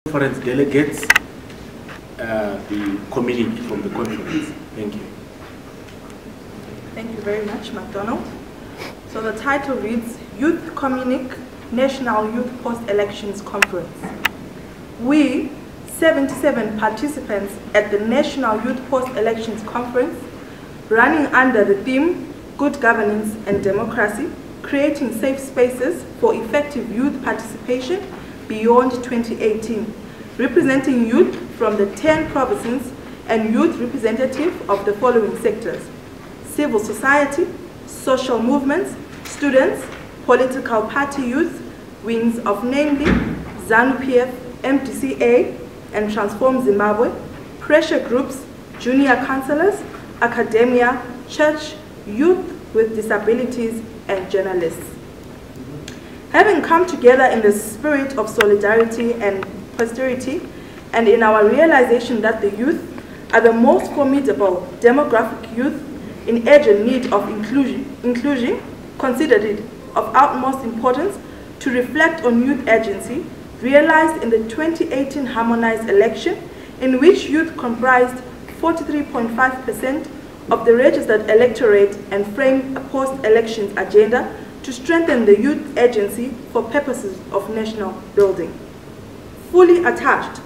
conference delegates the community from the conference. Thank you. Thank you very much, McDonald. So the title reads, Youth Communic National Youth Post-Elections Conference. We, 77 participants at the National Youth Post-Elections Conference, running under the theme, Good Governance and Democracy, creating safe spaces for effective youth participation beyond 2018, representing youth from the 10 provinces and youth representative of the following sectors: civil society, social movements, students, political party youth, wings of namely Zanu-PF, MDCA, and Transform Zimbabwe, pressure groups, junior councillors, academia, church, youth with disabilities, and journalists. Having come together in the spirit of solidarity and posterity, and in our realization that the youth are the most formidable demographic youth in urgent need of inclusion, considered it of utmost importance to reflect on youth agency realized in the 2018 harmonized election, in which youth comprised 43.5% of the registered electorate, and framed a post-elections agenda to strengthen the youth agency for purposes of national building. Fully attached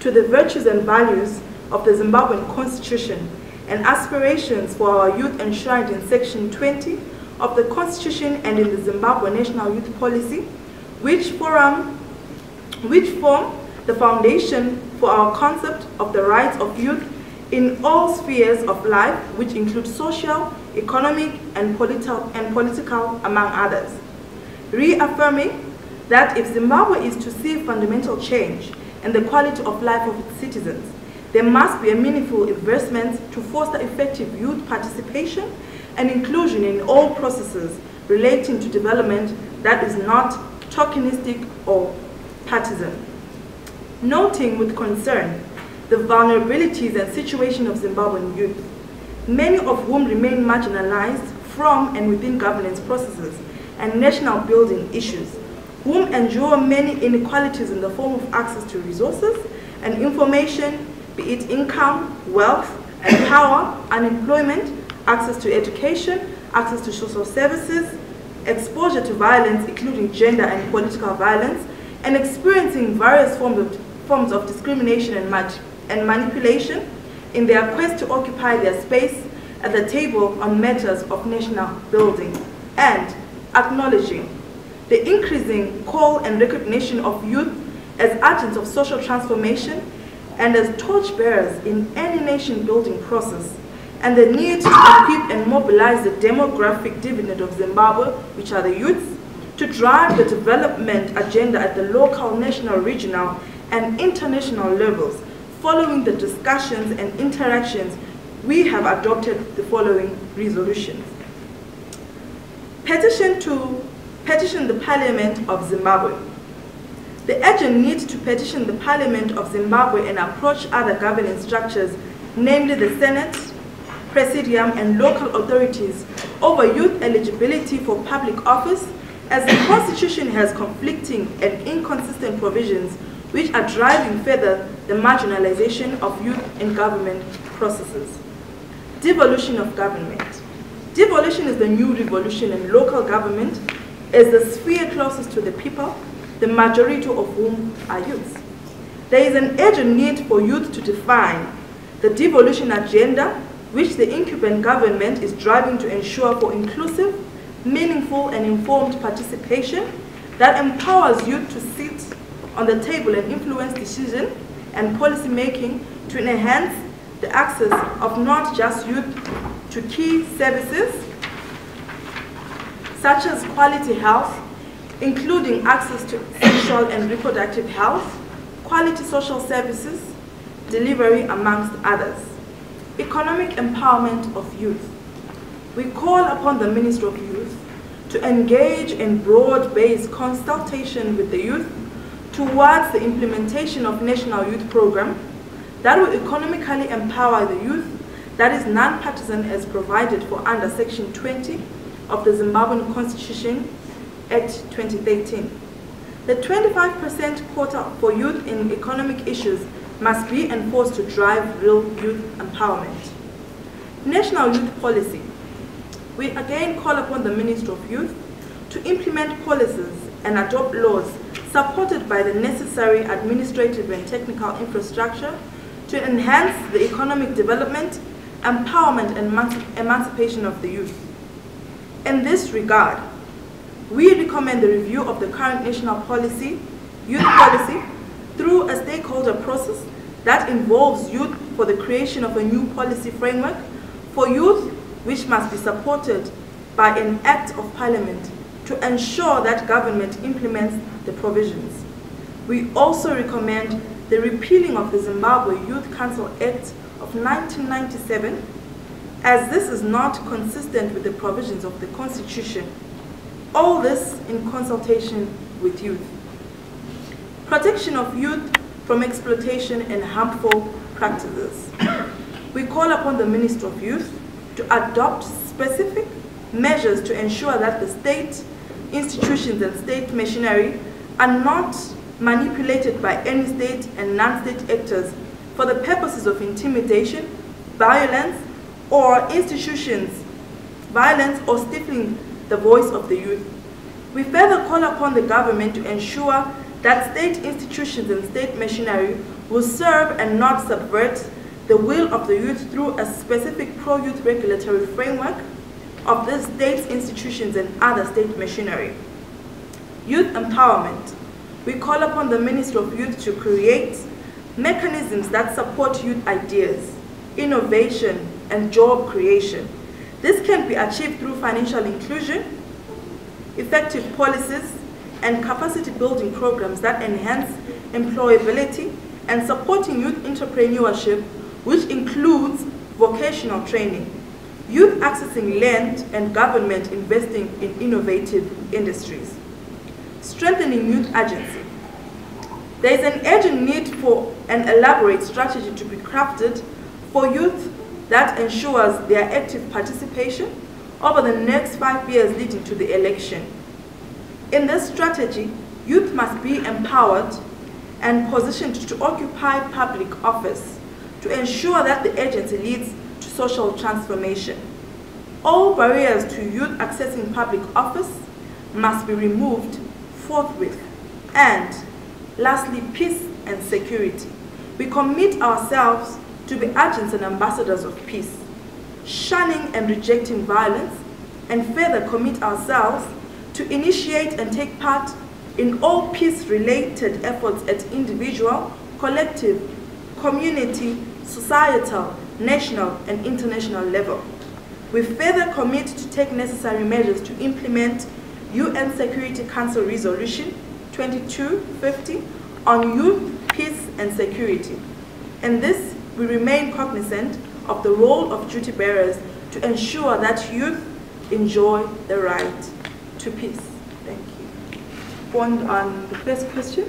to the virtues and values of the Zimbabwean Constitution and aspirations for our youth enshrined in Section 20 of the Constitution and in the Zimbabwe National Youth Policy, which form the foundation for our concept of the rights of youth in all spheres of life, which include social, economic, and political, among others. Reaffirming that if Zimbabwe is to see fundamental change in the quality of life of its citizens, there must be a meaningful investment to foster effective youth participation and inclusion in all processes relating to development that is not tokenistic or partisan. Noting with concern the vulnerabilities and situation of Zimbabwean youth, many of whom remain marginalized from and within governance processes and national building issues, whom endure many inequalities in the form of access to resources and information, be it income, wealth, and power, unemployment, access to education, access to social services, exposure to violence, including gender and political violence, and experiencing various forms of discrimination and manipulation in their quest to occupy their space at the table on matters of national building, and acknowledging the increasing call and recognition of youth as agents of social transformation and as torchbearers in any nation-building process, and the need to equip and mobilize the demographic dividend of Zimbabwe, which are the youths, to drive the development agenda at the local, national, regional, and international levels. Following the discussions and interactions, we have adopted the following resolutions. Petition the Parliament of Zimbabwe. The urgent need to petition the Parliament of Zimbabwe and approach other governance structures, namely the Senate, Presidium, and local authorities, over youth eligibility for public office, as the Constitution has conflicting and inconsistent provisions which are driving further the marginalization of youth in government processes. Devolution of government. Devolution is the new revolution in local government as the sphere closest to the people, the majority of whom are youth. There is an urgent need for youth to define the devolution agenda which the incumbent government is driving to ensure for inclusive, meaningful, and informed participation that empowers youth to sit on the table and influence decision and policy making to enhance the access of not just youth to key services such as quality health, including access to sexual and reproductive health, quality social services, delivery, amongst others. Economic empowerment of youth. We call upon the Minister of Youth to engage in broad-based consultation with the youth towards the implementation of National Youth Program that will economically empower the youth, that is non-partisan as provided for under Section 20 of the Zimbabwean Constitution Act 2013. The 25% quota for youth in economic issues must be enforced to drive real youth empowerment. National Youth Policy. We again call upon the Minister of Youth to implement policies and adopt laws supported by the necessary administrative and technical infrastructure to enhance the economic development, empowerment, and emancipation of the youth. In this regard, we recommend the review of the current national youth policy, through a stakeholder process that involves youth for the creation of a new policy framework for youth, which must be supported by an Act of Parliament to ensure that government implements the provisions. We also recommend the repealing of the Zimbabwe Youth Council Act of 1997, as this is not consistent with the provisions of the Constitution. All this in consultation with youth. Protection of youth from exploitation and harmful practices. We call upon the Minister of Youth to adopt specific measures to ensure that the state institutions and state machinery are not manipulated by any state and non-state actors for the purposes of intimidation, violence, or stifling the voice of the youth. We further call upon the government to ensure that state institutions and state machinery will serve and not subvert the will of the youth through a specific pro-youth regulatory framework of the state institutions and other state machinery. Youth empowerment. We call upon the Minister of Youth to create mechanisms that support youth ideas, innovation, and job creation. This can be achieved through financial inclusion, effective policies, and capacity building programs that enhance employability and supporting youth entrepreneurship, which includes vocational training, youth accessing land, and government investing in innovative industries. Strengthening youth agency. There is an urgent need for an elaborate strategy to be crafted for youth that ensures their active participation over the next 5 years leading to the election. In this strategy, youth must be empowered and positioned to occupy public office to ensure that the agency leads to social transformation. All barriers to youth accessing public office must be removed forthwith. And lastly, peace and security. We commit ourselves to be agents and ambassadors of peace, shunning and rejecting violence, and further commit ourselves to initiate and take part in all peace-related efforts at individual, collective, community, societal, national, and international level. We further commit to take necessary measures to implement UN Security Council Resolution 2250 on youth, peace, and security. In this, we remain cognizant of the role of duty bearers to ensure that youth enjoy the right to peace. Thank you. On the first question,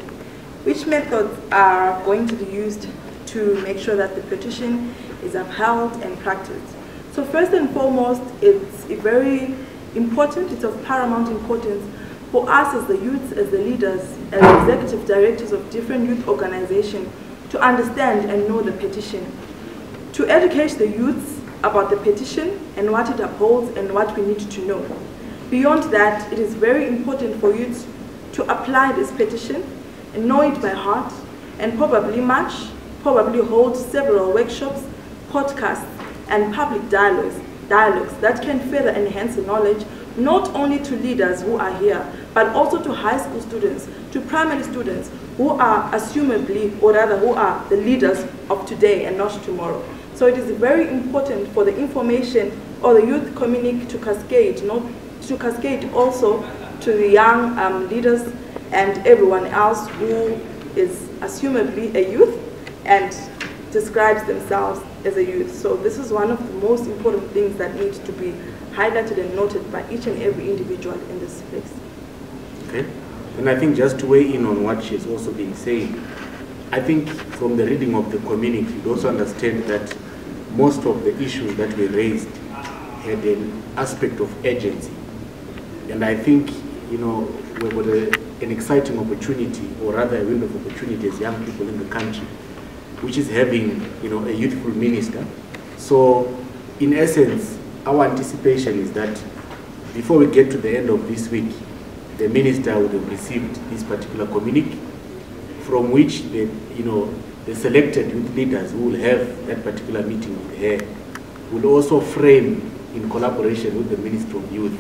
which methods are going to be used to make sure that the petition is upheld and practiced? So first and foremost, it's very important, it's of paramount importance for us as the youth, as the leaders, as executive directors of different youth organizations to understand and know the petition, to educate the youths about the petition and what it upholds and what we need to know. Beyond that, it is very important for youths to apply this petition and know it by heart, and probably hold several workshops, podcasts, and public dialogues that can further enhance the knowledge not only to leaders who are here, but also to high school students, to primary students who are assumably, or rather who are the leaders of today and not tomorrow. So it is very important for the information or the youth community to cascade also to the young leaders and everyone else who is assumably a youth and describes themselves as a youth. So this is one of the most important things that needs to be highlighted and noted by each and every individual in this place. Okay. And I think just to weigh in on what she's also been saying, I think from the reading of the community, you also understand that most of the issues that were raised had an aspect of urgency. And I think, we've got an exciting opportunity, or rather a window of opportunity as young people in the country, which is having, you know, a youthful minister. So, in essence, our anticipation is that before we get to the end of this week, the minister would have received this particular communique, from which the, you know, the selected youth leaders who will have that particular meeting with her will also frame, in collaboration with the Minister of Youth,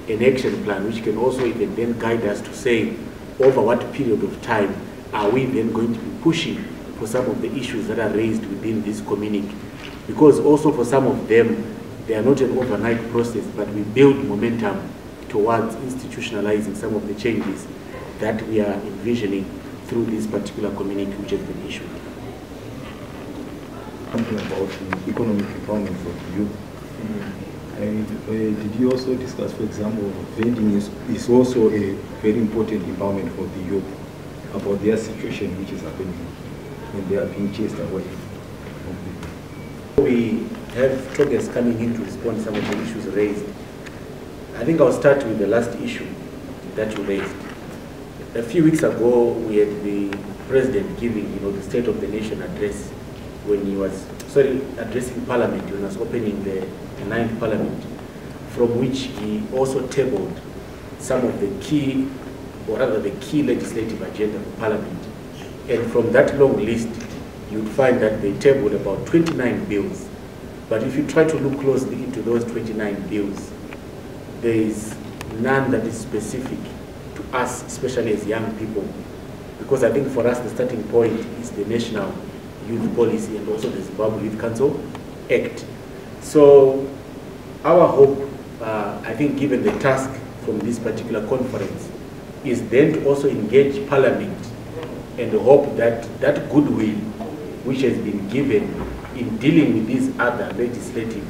an action plan which can also even then guide us to say over what period of time are we then going to be pushing for some of the issues that are raised within this communique. Because also for some of them, they are not an overnight process, but we build momentum towards institutionalizing some of the changes that we are envisioning through this particular communique which has been issued. Something about the economic empowerment for the youth. And did you also discuss, for example, vending is also a very important empowerment for the youth about their situation which is happening when they are being chased away? We have talkers coming in to respond to some of the issues raised. I think I'll start with the last issue that you raised. A few weeks ago, we had the president giving, you know, the State of the Nation address when he was, addressing Parliament, when he was opening the 9th Parliament, from which he also tabled some of the key, or rather the key legislative agenda for Parliament. And from that long list, you'd find that they tabled about 29 bills. But if you try to look closely into those 29 bills, there is none that is specific to us, especially as young people. Because I think for us, the starting point is the National Youth Policy and also the Zimbabwe Youth Council Act. So our hope, I think given the task from this particular conference, is then to also engage Parliament and hope that that goodwill which has been given in dealing with these other legislative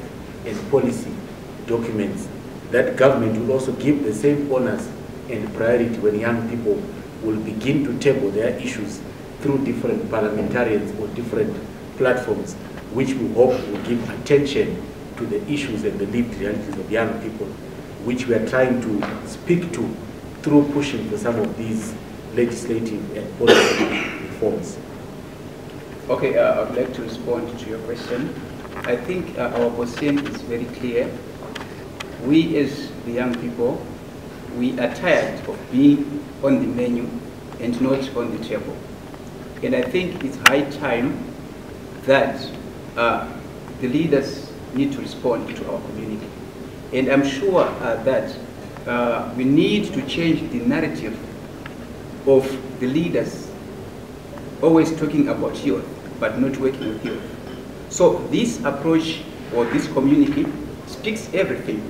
and policy documents, that government will also give the same honors and priority when young people will begin to table their issues through different parliamentarians or different platforms, which we hope will give attention to the issues and the lived realities of young people, which we are trying to speak to through pushing for some of these legislative and policy reforms. Okay, I would like to respond to your question. I think our position is very clear. We as the young people, we are tired of being on the menu and not on the table. And I think it's high time that the leaders need to respond to our community. And I'm sure that we need to change the narrative of the leaders always talking about youth, but not working with youth. So this approach or this community speaks everything.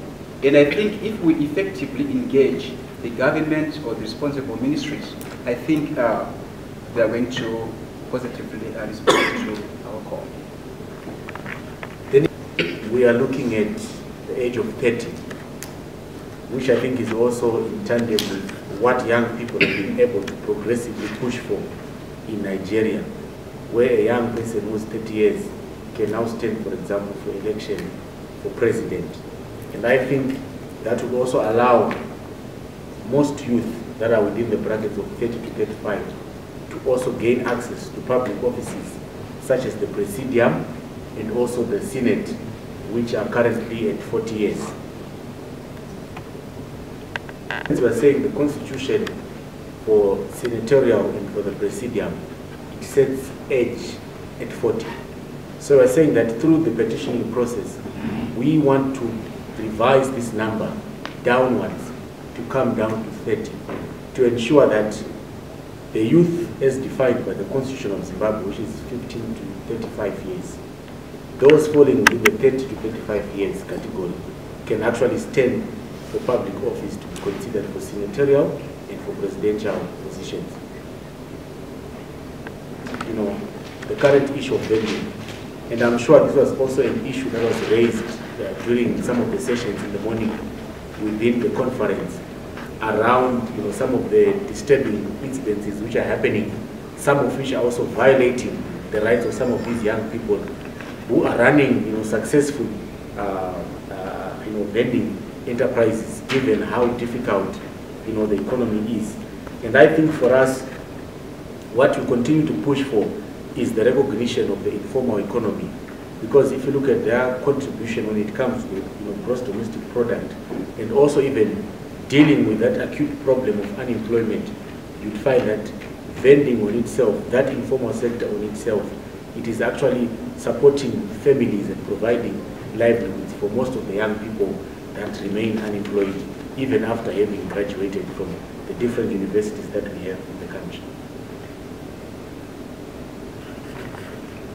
And I think if we effectively engage the government or the responsible ministries, I think they are going to positively respond to our call. Then we are looking at the age of 30, which I think is also in tandem with what young people have been able to progressively push for in Nigeria, where a young person who's 30 years can now stand, for example, for election for president. And I think that would also allow most youth that are within the brackets of 30 to 35 to also gain access to public offices, such as the Presidium and also the Senate, which are currently at 40 years. As we are saying, the Constitution for senatorial and for the Presidium, it sets age at 40. So we're saying that through the petitioning process, we want to revise this number downwards to come down to 30, to ensure that the youth as defined by the Constitution of Zimbabwe, which is 15 to 35 years, those falling within the 30 to 35 years category can actually stand for public office to be considered for senatorial and for presidential positions. You know, the current issue of vending, and I'm sure this was also an issue that was raised during some of the sessions in the morning within the conference around, you know, some of the disturbing incidences which are happening, some of which are also violating the rights of some of these young people who are running, you know, successful, vending enterprises, given how difficult, the economy is. And I think for us, what we continue to push for is the recognition of the informal economy. Because if you look at their contribution when it comes to gross domestic product, and also even dealing with that acute problem of unemployment, you'd find that vending on itself, that informal sector on itself, it is actually supporting families and providing livelihoods for most of the young people that remain unemployed, even after having graduated from the different universities that we have in the country.